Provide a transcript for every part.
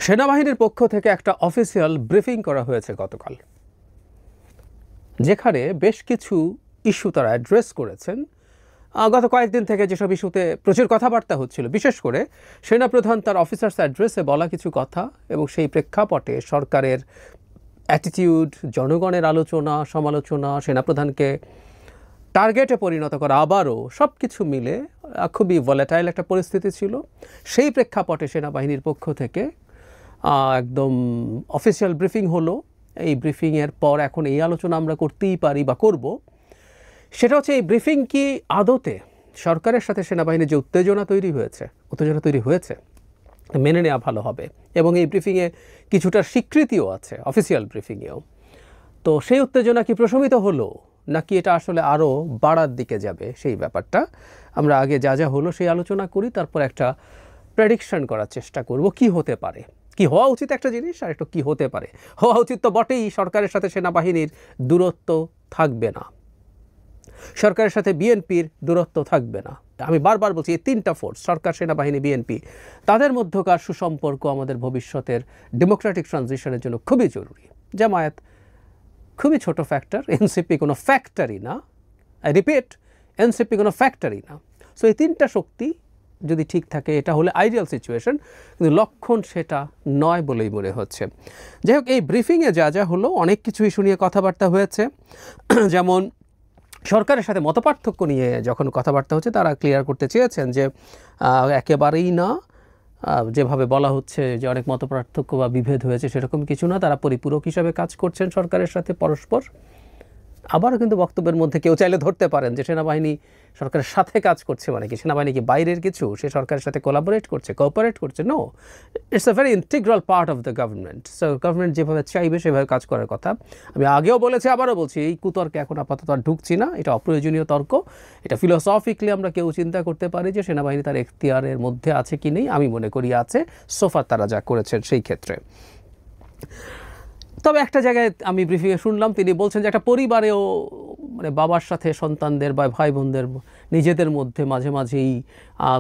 সেনাবাহিনীর পক্ষ থেকে একটা অফিসিয়াল ব্রিফিং করা হয়েছে গতকাল, যেখানে বেশ কিছু ইস্যু তারা অ্যাড্রেস করেছেন। গত কয়েকদিন থেকে যেসব ইস্যুতে প্রচুর কথাবার্তা হচ্ছিল, বিশেষ করে সেনাপ্রধান তার অফিসার্স অ্যাড্রেসে বলা কিছু কথা এবং সেই প্রেক্ষাপটে সরকারের অ্যাটিটিউড, জনগণের আলোচনা সমালোচনা, সেনাপ্রধানকে টার্গেটে পরিণত করা, আবারও সব কিছু মিলে খুবই ভলেটাইল একটা পরিস্থিতি ছিল। সেই প্রেক্ষাপটে সেনাবাহিনীর পক্ষ থেকে একদম অফিসিয়াল ব্রিফিং হলো। এই ব্রিফিংয়ের পর এখন এই আলোচনা আমরা করতেই পারি বা করব, সেটা হচ্ছে এই ব্রিফিং কি আদতে সরকারের সাথে সেনাবাহিনীর যে উত্তেজনা তৈরি হয়েছে মেনে নেওয়া ভালো হবে। এবং এই ব্রিফিংয়ে কিছুটা স্বীকৃতিও আছে, অফিসিয়াল ব্রিফিংয়েও। তো সেই উত্তেজনা কি প্রশমিত হলো, নাকি এটা আসলে আরও বাড়ার দিকে যাবে, সেই ব্যাপারটা আমরা আগে যা যা হলো সেই আলোচনা করি, তারপর একটা প্রেডিকশন করার চেষ্টা করব কি হতে পারে। কি হওয়া উচিত একটা জিনিস, আর একটু কি হতে পারে। হওয়া উচিত তো বটেই, সরকারের সাথে সেনাবাহিনীর দূরত্ব থাকবে না, সরকারের সাথে বিএনপির দূরত্ব থাকবে না। আমি বারবার বলছি, এই তিনটা ফোর্স, সরকার, সেনাবাহিনী, বিএনপি, তাদের মধ্যকার সুসম্পর্ক আমাদের ভবিষ্যতের ডেমোক্রেটিক ট্রানজিশনের জন্য খুবই জরুরি। জামায়াত খুবই ছোট ফ্যাক্টর, এনসিপি কোনো ফ্যাক্টরই না। আই রিপিট, এনসিপি কোনো ফ্যাক্টরই না। সো এই তিনটা শক্তি যদি ঠিক থাকে, এটা হলে আইডিয়াল সিচুয়েশন, কিন্তু লক্ষণ সেটা নয় বলেই মনে হচ্ছে। যাই হোক, এই ব্রিফিংয়ে যা যা হলো, অনেক কিছু ইস্যু নিয়ে কথাবার্তা হয়েছে। যেমন সরকারের সাথে মতপার্থক্য নিয়ে যখন কথাবার্তা হচ্ছে, তারা ক্লিয়ার করতে চেয়েছেন যে একেবারেই না, যেভাবে বলা হচ্ছে যে অনেক মতপার্থক্য বা বিভেদ হয়েছে, সেরকম কিছু না। তারা পরিপূরক হিসাবে কাজ করছেন সরকারের সাথে পরস্পর। আবারও কিন্তু বক্তব্যের মধ্যে কেউ চাইলে ধরতে পারেন যে সেনাবাহিনী সরকারের সাথে কাজ করছে মানে কি, সেনাবাহিনী কি বাইরের কিছু, সে সরকারের সাথে কোঅপারেট করছে। No, it's a very integral part of the government. So government যেভাবে চাইবে সেভাবে কাজ করার কথা। আমি আগেও বলেছি, আবারও বলছি, এই কুতর্কে এখন আপাতত আর ঢুকছি না। এটা অপ্রয়োজনীয় তর্ক। এটা ফিলোসফিক্যালি আমরা কেউ চিন্তা করতে পারি যে সেনাবাহিনী তার এখতিয়ারের মধ্যে আছে কি নেই। আমি মনে করি আছে, সোফার তারা যা করেছেন সেই ক্ষেত্রে। তবে একটা জায়গায় আমি ব্রিফিংয়ে শুনলাম, তিনি বলছেন যে একটা পরিবারেও মানে বাবার সাথে সন্তানদের বা ভাই বোনদের নিজেদের মধ্যে মাঝে মাঝেই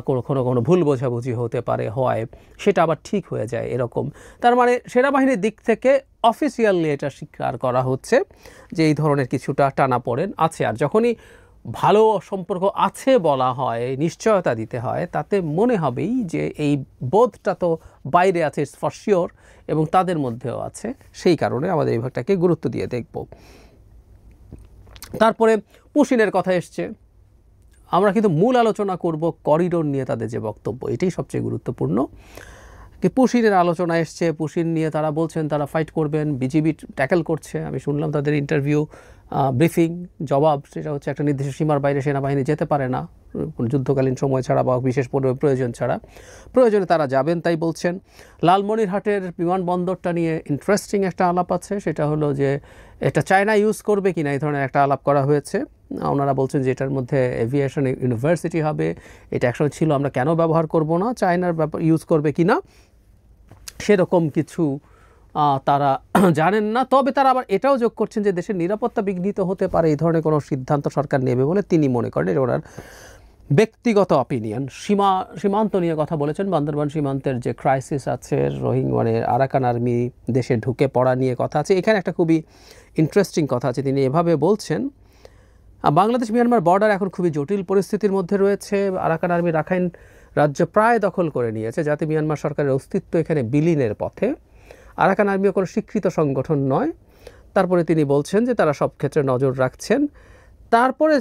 কোনো ভুল বোঝাবুঝি হতে পারে, হয়, সেটা আবার ঠিক হয়ে যায় এরকম। তার মানে সেনাবাহিনীর দিক থেকে অফিসিয়ালি এটা স্বীকার করা হচ্ছে যে এই ধরনের কিছুটা টানাপোড়েন আছে। আর যখনই ভালো সম্পর্ক আছে বলা হয়, নিশ্চয়তা দিতে হয়, তাতে মনে হবেই যে এই বোধটা তো বাইরে আছে, ইটস ফর শিওর, এবং তাদের মধ্যেও আছে। সেই কারণে আমাদের এই ভাগটাকে গুরুত্ব দিয়ে দেখব। তারপরে পুশিনের কথা এসছে। আমরা কিন্তু মূল আলোচনা করব করিডোর নিয়ে তাদের যে বক্তব্য, এটাই সবচেয়ে গুরুত্বপূর্ণ। কি পুশিনের আলোচনা এসছে, পুশিন নিয়ে তারা বলছেন তারা ফাইট করবেন, বিজিবি ট্যাকেল করছে। আমি শুনলাম তাদের ইন্টারভিউ, ব্রিফিং, জবাব, সেটা হচ্ছে একটা নির্দিষ্ট সীমার বাইরে সেনাবাহিনী যেতে পারে না কোনো যুদ্ধকালীন সময় ছাড়া বা বিশেষ প্রয়োজন ছাড়া। প্রয়োজনে তারা যাবেন, তাই বলছেন। লালমনিরহাটের বিমানবন্দরটা নিয়ে ইন্টারেস্টিং একটা আলাপ আছে, সেটা হলো যে এটা চায়না ইউজ করবে কিনা, এই ধরনের একটা আলাপ করা হয়েছে। ওনারা বলছেন যে এটার মধ্যে এভিয়েশন ইউনিভার্সিটি হবে, এটা একসময় ছিল, আমরা কেন ব্যবহার করব না, চায়নার ইউজ করবে কিনা সেরকম কিছু তারা জানেন না। তবে তারা আবার এটাও যোগ করছেন যে দেশের নিরাপত্তা বিঘ্নিত হতে পারে এই ধরনের কোনো সিদ্ধান্ত সরকার নেবে বলে তিনি মনে করেন। এটা ওনার ব্যক্তিগত অপিনিয়ন। সীমান্ত নিয়ে কথা বলেছেন, বান্দরবান সীমান্তের যে ক্রাইসিস আছে, মানে আরাকান আর্মি দেশে ঢুকে পড়া নিয়ে কথা আছে। এখানে একটা খুবই ইন্টারেস্টিং কথা আছে, তিনি এভাবে বলছেন, বাংলাদেশ মিয়ানমার বর্ডার এখন খুবই জটিল পরিস্থিতির মধ্যে রয়েছে। আরাকান আর্মি রাখাইন রাজ্য প্রায় দখল করে নিয়েছে, যাতে মিয়ানমার সরকারের অস্তিত্ব এখানে বিলীনের পথে। আরাকান আর্মিও কোনো স্বীকৃত সংগঠন নয়। তারপরে তিনি বলছেন যে তারা সব ক্ষেত্রে নজর রাখছেন। তারপরে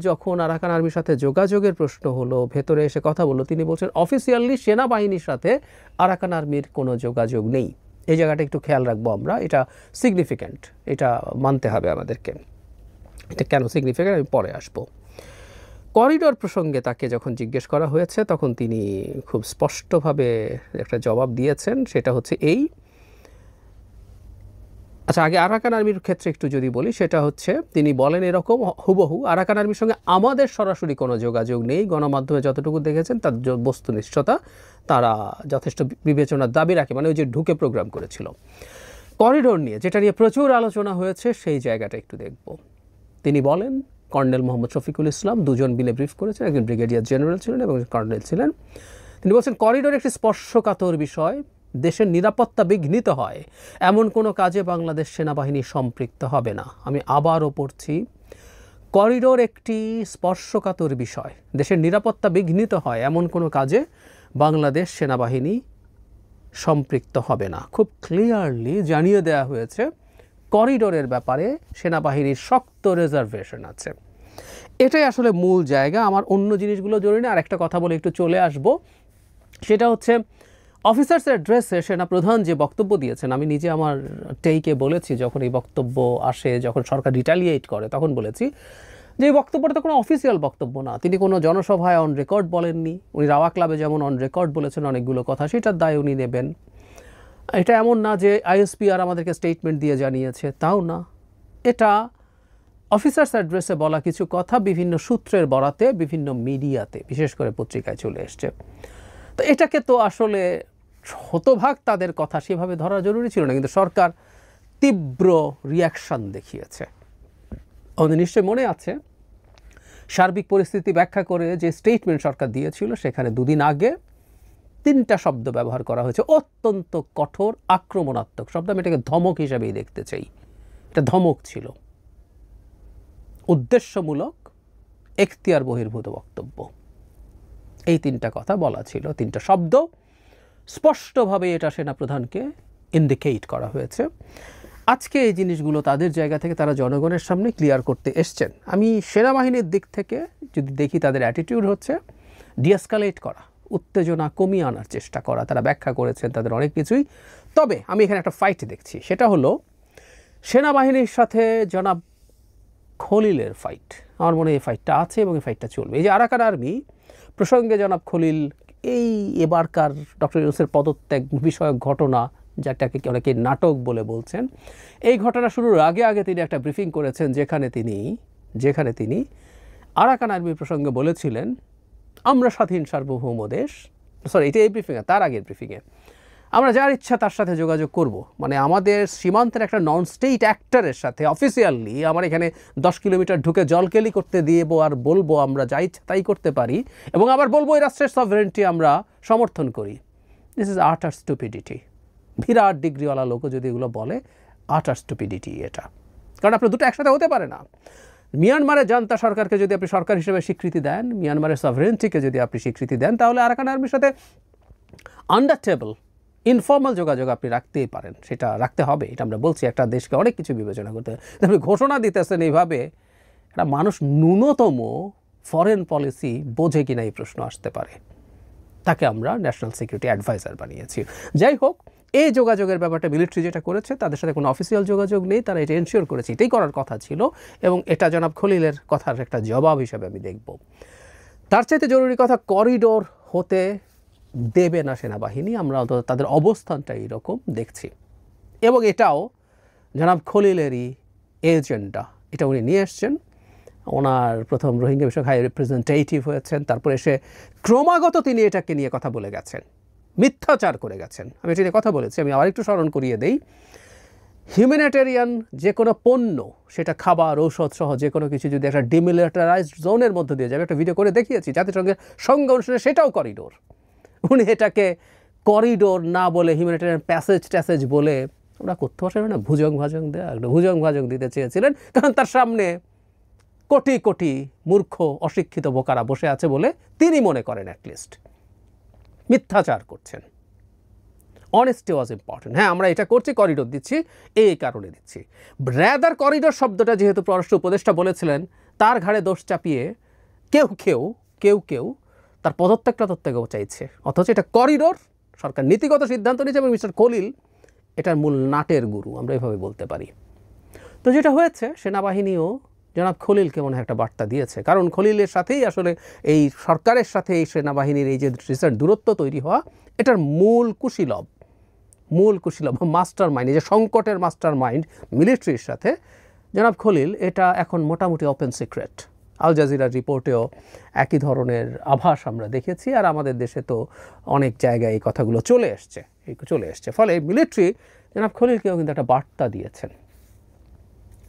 যখন আরাকান আর্মির সাথে যোগাযোগের প্রশ্ন হলো, ভেতরে এসে কথা বললো, তিনি বলছেন অফিসিয়ালি সেনাবাহিনীর সাথে আরাকান আর্মির কোনো যোগাযোগ নেই। এই জায়গাটা একটু খেয়াল রাখবো আমরা, এটা সিগনিফিক্যান্ট, এটা মানতে হবে আমাদেরকে। এটা কেন সিগনিফিক্যান্ট আমি পরে আসবো। করিডোর প্রসঙ্গে তাকে যখন জিজ্ঞেস করা হয়েছে, তখন তিনি খুব স্পষ্টভাবে একটা জবাব দিয়েছেন, সেটা হচ্ছে এই। আচ্ছা, আগে আরাকান আর্মির ক্ষেত্রে একটু যদি বলি, সেটা হচ্ছে তিনি বলেন এরকম হুবহু, আরাকান আর্মির সঙ্গে আমাদের সরাসরি কোনো যোগাযোগ নেই। গণমাধ্যমে যতটুকু দেখেছেন তার বস্তুনিষ্ঠতা তারা যথেষ্ট বিবেচনার দাবি রাখে, মানে ওই যে ঢুকে প্রোগ্রাম করেছিল। করিডোর নিয়ে, যেটা নিয়ে প্রচুর আলোচনা হয়েছে, সেই জায়গাটা একটু দেখব। তিনি বলেন, কর্নেল মোহাম্মদ শফিকুল ইসলাম, দুজন মিলে ব্রিফ করেছেন, একজন ব্রিগেডিয়ার জেনারেল ছিলেন এবং কর্নেল ছিলেন। তিনি বলছেন করিডোর একটি স্পর্শকাতর বিষয়, দেশের নিরাপত্তা বিঘ্নিত হয় এমন কোনো কাজে বাংলাদেশ সেনাবাহিনী সম্পৃক্ত হবে না। আমি আবারও পড়ছি, করিডোর একটি স্পর্শকাতর বিষয়। দেশের নিরাপত্তা বিঘ্নিত হয় এমন কোনো কাজে বাংলাদেশ সেনাবাহিনী সম্পৃক্ত হবে না। খুব ক্লিয়ারলি জানিয়ে দেওয়া হয়েছে করিডোরের ব্যাপারে সেনাবাহিনীর শক্ত রিজার্ভেশন আছে। এটাই আসলে মূল জায়গা। আমার অন্য জিনিসগুলো জরুরি না। আরেকটা কথা বলে একটু চলে আসব, সেটা হচ্ছে অফিসার্স অ্যাড্রেসে সেনাপ্রধান যে বক্তব্য দিয়েছেন, আমি নিজে আমার টেইকে বলেছি যখন এই বক্তব্য আসে, যখন সরকার রিটালিয়েট করে তখন বলেছি যে এই বক্তব্যটা তো কোনো অফিসিয়াল বক্তব্য না। তিনি কোনো জনসভায় অন রেকর্ড বলেননি। উনি রাওয়া ক্লাবে যেমন অন রেকর্ড বলেছেন অনেকগুলো কথা, সেটার দায় উনি নেবেন। এটা এমন না যে আইএসপিআর আমাদেরকে স্টেটমেন্ট দিয়ে জানিয়েছে, তাও না। এটা অফিসার্স অ্যাড্রেসে বলা কিছু কথা বিভিন্ন সূত্রের বরাতে বিভিন্ন মিডিয়াতে, বিশেষ করে পত্রিকায় চলে এসছে। তো এটাকে তো আসলে শতভাগ তাদের কথা সেভাবে ধরা জরুরি ছিল না, কিন্তু সরকার তীব্র রিয়াকশান দেখিয়েছে। আমাদের নিশ্চয় মনে আছে সার্বিক পরিস্থিতি ব্যাখ্যা করে যে স্টেটমেন্ট সরকার দিয়েছিল, সেখানে দুদিন আগে 3টা শব্দ ব্যবহার করা হয়েছে, অত্যন্ত কঠোর আক্রমণাত্মক শব্দ। আমি এটাকে ধমক হিসাবেই দেখতে চাই। এটা ধমক ছিল, উদ্দেশ্যমূলক, এখতিয়ার বহির্ভূত বক্তব্য। এই 3টা কথা বলা ছিল, 3টা শব্দ স্পষ্টভাবে এটা সেনাপ্রধানকে ইন্ডিকেট করা হয়েছে। আজকে এই জিনিসগুলো তাদের জায়গা থেকে তারা জনগণের সামনে ক্লিয়ার করতে এসছেন। আমি সেনাবাহিনীর দিক থেকে যদি দেখি, তাদের অ্যাটিটিউড হচ্ছে ডিএসকালেট করা, উত্তেজনা কমিয়ে আনার চেষ্টা করা। তারা ব্যাখ্যা করেছেন তাদের অনেক কিছুই। তবে আমি এখানে একটা ফাইট দেখছি, সেটা হলো সেনাবাহিনীর সাথে জনাব খলিলের ফাইট। আমার মনে হয় এই ফাইটটা আছে এবং এই ফাইটটা চলবে। এই যে আরাকান আর্মি প্রসঙ্গে জনাব খলিল এই এবারকার ডক্টর ইউনূসের পদত্যাগ বিষয়ক ঘটনা, যেটাকে অনেকে নাটক বলে বলছেন, এই ঘটনা শুরুর আগে আগে তিনি একটা ব্রিফিং করেছেন, যেখানে তিনি আরাকান আর্মি প্রসঙ্গে বলেছিলেন আমরা স্বাধীন সার্বভৌম দেশ। এটা এই ব্রিফিংয়ে, তার আগের ব্রিফিংয়ে, আমরা যার ইচ্ছা তার সাথে যোগাযোগ করব। মানে আমাদের সীমান্তের একটা নন স্টেট অ্যাক্টরের সাথে অফিসিয়ালি আমার এখানে 10 কিলোমিটার ঢুকে জলকেলি করতে দিয়ে আর বলবো আমরা যা ইচ্ছা তাই করতে পারি, এবং আবার বলবো এই রাষ্ট্রের সভরেন্টি আমরা সমর্থন করি। দিস ইজ আটার স্টুপিডিটি। বিরাট ডিগ্রিওয়ালা লোকও যদি এগুলো বলে, আটার স্টুপিডিটি এটা। কারণ আপনার দুটো একসাথে হতে পারে না। মিয়ানমারের জান্তা সরকারকে যদি আপনি সরকার হিসেবে স্বীকৃতি দেন, মিয়ানমারের সভরেন্টিকে যদি আপনি স্বীকৃতি দেন, তাহলে আরাকান আর্মির সাথে আন্ডার টেবল ইনফর্মাল যোগাযোগ আপনি রাখতেই পারেন, সেটা রাখতে হবে। এটা আমরা বলছি, একটা দেশকে অনেক কিছু বিবেচনা করতে হবে। আপনি ঘোষণা দিতেছেন এইভাবে, একটা মানুষ ন্যূনতম ফরেন পলিসি বোঝে কিনা এই প্রশ্ন আসতে পারে। তাকে আমরা ন্যাশনাল সিকিউরিটি অ্যাডভাইজার বানিয়েছি। যাই হোক, এই যোগাযোগের ব্যাপারটা মিলিটারি যেটা করেছে, তাদের সাথে কোনো অফিসিয়াল যোগাযোগ নেই, তারা এটা এনশিওর করেছে, এটাই করার কথা ছিল, এবং এটা জনাব খলিলের কথার একটা জবাব হিসাবে আমি দেখব। তার চাইতে জরুরি কথা, করিডোর হতে দেবে না সেনাবাহিনী। আমরা তাদের অবস্থানটা এইরকম দেখছি, এবং এটাও জনাব খলিলেরই এজেন্ডা। এটা উনি নিয়ে এসছেন। ওনার প্রথম রোহিঙ্গা বিষয়ক হাই রিপ্রেজেন্টেটিভ হয়েছেন, তারপর এসে ক্রমাগত তিনি এটাকে নিয়ে কথা বলে গেছেন, মিথ্যাচার করে গেছেন। আমি এটা নিয়ে কথা বলেছি, আমি আবার একটু স্মরণ করিয়ে দেই। হিউম্যানিটেরিয়ান যে কোনো পণ্য, সেটা খাবার, ঔষধ সহ যে কোনো কিছু যদি একটা ডিমিলিটারাইজড জোনের মধ্যে দিয়ে যাবে, একটা ভিডিও করে দেখিয়েছি জাতিসংঘের সংজ্ঞা অনুসারে, সেটাও করিডোর। উনি এটাকে করিডোর না বলে হিউম্যানিটেরিয়ান প্যাসেজ বলে, আমরা করতে পারছিলাম না, ভুজং ভাজং দিতে চেয়েছিলেন, কারণ তার সামনে কোটি কোটি মূর্খ অশিক্ষিত বোকারা বসে আছে বলে তিনি মনে করেন অ্যাটলিস্ট। মিথ্যাচার করছেন। অনেস্টি ওয়াজ ইম্পর্টেন্ট। হ্যাঁ, আমরা এটা করছি, করিডোর দিচ্ছি, এই কারণে দিচ্ছি। রাদার করিডোর শব্দটা যেহেতু পররাষ্ট্র উপদেষ্টা বলেছিলেন, তার ঘাড়ে দোষ চাপিয়ে কেউ তার পদত্যাগও চাইছে। অথচ এটা করিডোর, সরকার নীতিগত সিদ্ধান্ত নিয়েছে, এবং মিস্টার খলিল এটার মূল নাটের গুরু, আমরা এভাবে বলতে পারি। তো যেটা হয়েছে, সেনাবাহিনীও জনাব খলিলকে মনে হয় একটা বার্তা দিয়েছে, কারণ খলিলের সাথেই আসলে এই সরকারের সাথে এই সেনাবাহিনীর এই যে রিসেন্ট দূরত্ব তৈরি হওয়া, এটার মূল কুশীলব মাস্টার মাইন্ড, এই যে সংকটের মাস্টার মাইন্ড মিলিটারির সাথে জনাব খলিল, এটা এখন মোটামুটি ওপেন সিক্রেট। আল জাজিরার রিপোর্টেও একই ধরনের আভাস আমরা দেখেছি, আর আমাদের দেশে তো অনেক জায়গায় এই কথাগুলো চলে এসছে। ফলে মিলিটারি জনাব খলিলকেও কিন্তু একটা বার্তা দিয়েছেন,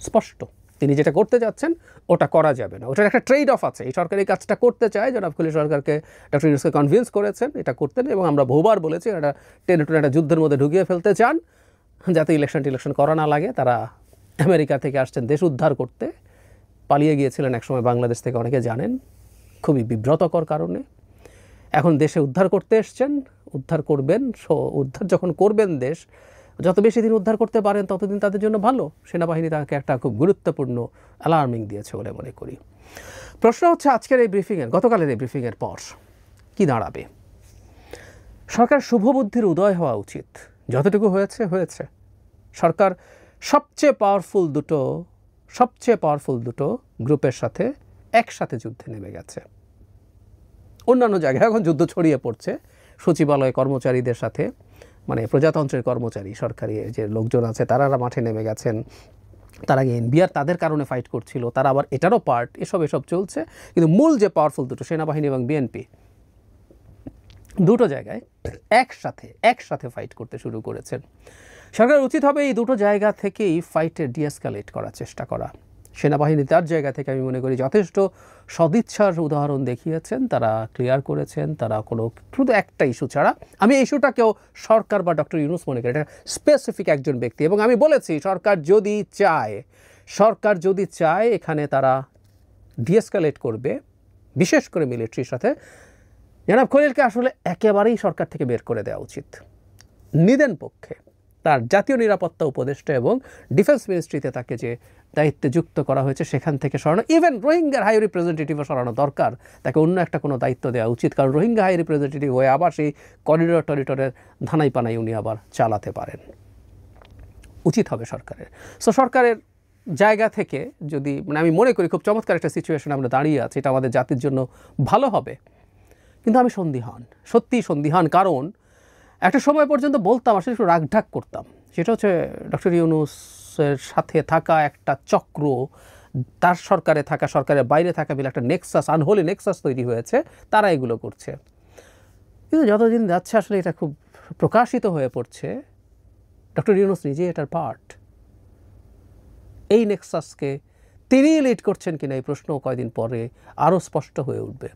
স্পষ্ট তিনি যেটা করতে যাচ্ছেন ওটা করা যাবে না, ওটার একটা ট্রেড অফ আছে। এই সরকার এই কাজটা করতে চায়, জনাব খলিল সরকারকে, ডক্টর ইউনূসকে কনভিন্স করেছেন এটা করতেন, এবং আমরা বহুবার বলেছি এটা টেনে একটা যুদ্ধের মধ্যে ঢুকিয়ে ফেলতে চান যাতে ইলেকশন করা না লাগে। তারা আমেরিকা থেকে আসছেন দেশ উদ্ধার করতে, পালিয়ে গিয়েছিলেন একসময় বাংলাদেশ থেকে, অনেকে জানেন, খুবই বিব্রতকর কারণে। এখন দেশে উদ্ধার করতে এসছেন, উদ্ধার করবেন। উদ্ধার যখন করবেন দেশ, যত বেশি দিন উদ্ধার করতে পারেন ততদিন তাদের জন্য ভালো। সেনাবাহিনী তাকে একটা খুব গুরুত্বপূর্ণ অ্যালার্মিং দিয়েছে বলে মনে করি। প্রশ্ন হচ্ছে আজকের এই ব্রিফিংয়ের, গতকালের এই ব্রিফিংয়ের পর কি দাঁড়াবে? সরকার শুভবুদ্ধির উদয় হওয়া উচিত, যতটুকু হয়েছে হয়েছে। সরকার সবচেয়ে পাওয়ারফুল দুটো গ্রুপের সাথে একসাথে যুদ্ধে নেমে গেছে। অন্যান্য জায়গায় এখন যুদ্ধ ছড়িয়ে পড়ছে, সচিবালয় কর্মচারীদের সাথে, মানে প্রজাতন্ত্রের কর্মচারী সরকারি যে লোকজন আছে তারা মাঠে নেমে গেছেন। তার আগে এনবিআর তাদের কারণে ফাইট করছিল, তারা আবার এটারও পার্ট। এসব চলছে, কিন্তু মূল যে পাওয়ারফুল দুটো, সেনাবাহিনী এবং বিএনপি, দুটো জায়গায় একসাথে ফাইট করতে শুরু করেছেন। সরকারের উচিত হবে এই দুটো জায়গা থেকেই ফাইটের ডিএসকালেট করার চেষ্টা করা। সেনাবাহিনী তার জায়গা থেকে আমি মনে করি যথেষ্ট সদিচ্ছার উদাহরণ দেখিয়েছেন, তারা ক্লিয়ার করেছেন। তারা শুধু একটা ইস্যু ছাড়া, আমি এই ইস্যুটাকেও সরকার বা ডক্টর ইউনূস মনে করি এটা স্পেসিফিক একজন ব্যক্তি, এবং আমি বলেছি সরকার যদি চায় এখানে তারা ডিএসকালেট করবে, বিশেষ করে মিলিটারির সাথে। জনাব খলিলকে আসলে একেবারেই সরকার থেকে বের করে দেওয়া উচিত। নিদেন পক্ষে তার জাতীয় নিরাপত্তা উপদেষ্টা এবং ডিফেন্স মিনিস্ট্রিতে তাকে যে দায়িত্বে যুক্ত করা হয়েছে সেখান থেকে সরানো, ইভেন রোহিঙ্গার হাই রিপ্রেজেন্টেটিভও সরানো দরকার। তাকে অন্য একটা কোনো দায়িত্ব দেওয়া উচিত, কারণ রোহিঙ্গা হাই রিপ্রেজেন্টেটিভ হয়ে আবার সেই টরিডরের ধানাই পানাই উনি আবার চালাতে পারেন। উচিত হবে সরকারের। সরকারের জায়গা থেকে যদি, মানে আমি মনে করি খুব চমৎকার একটা সিচুয়েশন আমরা দাঁড়িয়ে আছি, এটা আমাদের জাতির জন্য ভালো হবে। কিন্তু আমি সত্যিই সন্দিহান, কারণ একটা সময় পর্যন্ত বলতাম, আসলে একটু রাগঢাক করতাম, সেটা হচ্ছে ডক্টর ইউনূসের সাথে থাকা একটা চক্র, তার সরকারে থাকা, সরকারের বাইরে থাকা মিলে একটা আনহোলি নেক্সাস তৈরি হয়েছে, তারা এগুলো করছে। কিন্তু যতদিন যাচ্ছে আসলে এটা খুব প্রকাশিত হয়ে পড়ছে, ডক্টর ইউনূস নিজে এটার পার্ট। এই নেক্সাসকে তিনি লিড করছেন কিনা এই প্রশ্ন কয়েকদিন পরে আরও স্পষ্ট হয়ে উঠবে।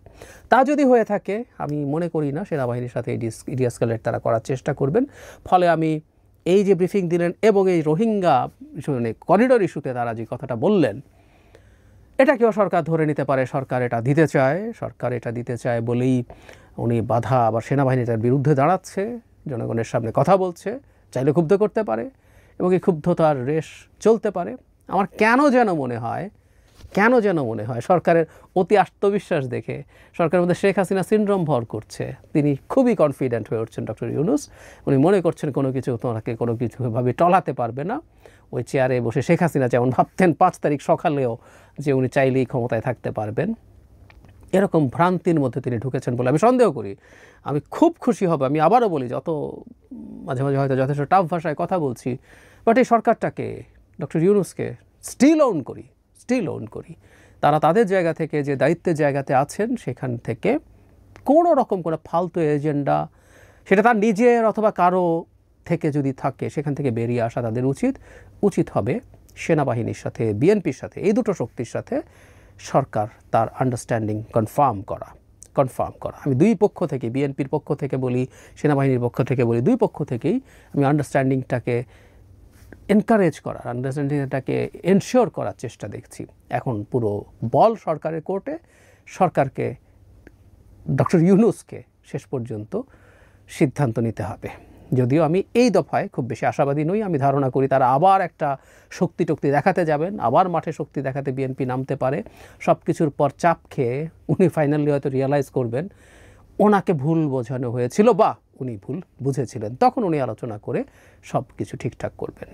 তা যদি হয়ে থাকে, আমি মনে করি না সেনাবাহিনীর সাথে এই ডিএসকালেট তারা করার চেষ্টা করবেন। ফলে আমি এই যে ব্রিফিং দিলেন এবং এই রোহিঙ্গা মানে করিডোর ইস্যুতে তারা যে কথাটা বললেন, এটাকেও সরকার ধরে নিতে পারে সরকার এটা দিতে চায় বলেই উনি বাধা, আবার সেনাবাহিনীটার বিরুদ্ধে দাঁড়াচ্ছে, জনগণের সামনে কথা বলছে, চাইলে ক্ষুব্ধ করতে পারে এবং এই ক্ষুব্ধতার রেশ চলতে পারে। আমার কেন যেন মনে হয় সরকারের অতি আত্মবিশ্বাস দেখে সরকারের মধ্যে শেখ হাসিনা সিনড্রোম ভর করছে। তিনি খুবই কনফিডেন্ট হয়ে উঠছেন ডক্টর ইউনূস। উনি মনে করছেন কোনো কিছুভাবে টলাতে পারবে না। ওই চেয়ারে বসে শেখ হাসিনা যেমন ভাবতেন 5 তারিখ সকালেও যে উনি চাইলেই ক্ষমতায় থাকতে পারবেন, এরকম ভ্রান্তির মধ্যে তিনি ঢুকেছেন বলে আমি সন্দেহ করি। আমি খুব খুশি হব, আমি আবারও বলি, মাঝে মাঝে হয়তো যথেষ্ট টাফ ভাষায় কথা বলছি, বাট এই সরকারটাকে, ডক্টর ইউনূসকে স্টিল ওন করি। তারা তাদের জায়গা থেকে যে দায়িত্বের জায়গাতে আছেন সেখান থেকে কোনো রকম কোনো ফালতু এজেন্ডা, সেটা তার নিজের অথবা কারো থেকে যদি থাকে, সেখান থেকে বেরিয়ে আসা তাদের উচিত হবে। সেনাবাহিনীর সাথে, বিএনপির সাথে, এই দুটো শক্তির সাথে সরকার তার আন্ডারস্ট্যান্ডিং কনফার্ম করা। আমি দুই পক্ষ থেকে, বিএনপির পক্ষ থেকে বলি, সেনাবাহিনীর পক্ষ থেকে বলি, দুই পক্ষ থেকেই আমি আন্ডারস্ট্যান্ডিংটাকে এনকারেজ করার, আন্ডারস্ট্যান্ডিংটাকে এনশিওর করার চেষ্টা দেখছি। এখন পুরো বল সরকারের কোর্টে, সরকারকে, ডক্টর ইউনূসকে শেষ পর্যন্ত সিদ্ধান্ত নিতে হবে। যদিও আমি এই দফায় খুব বেশি আশাবাদী নই। আমি ধারণা করি তারা আবার একটা শক্তি দেখাতে যাবেন, আবার মাঠে শক্তি দেখাতে বিএনপি নামতে পারে। সব কিছুর পর চাপ খেয়ে উনি ফাইনালি হয়তো রিয়েলাইজ করবেন ওনাকে ভুল বোঝানো হয়েছিল বা উনি ভুল বুঝেছিলেন, তখন উনি আলোচনা করে সব কিছু ঠিকঠাক করবেন।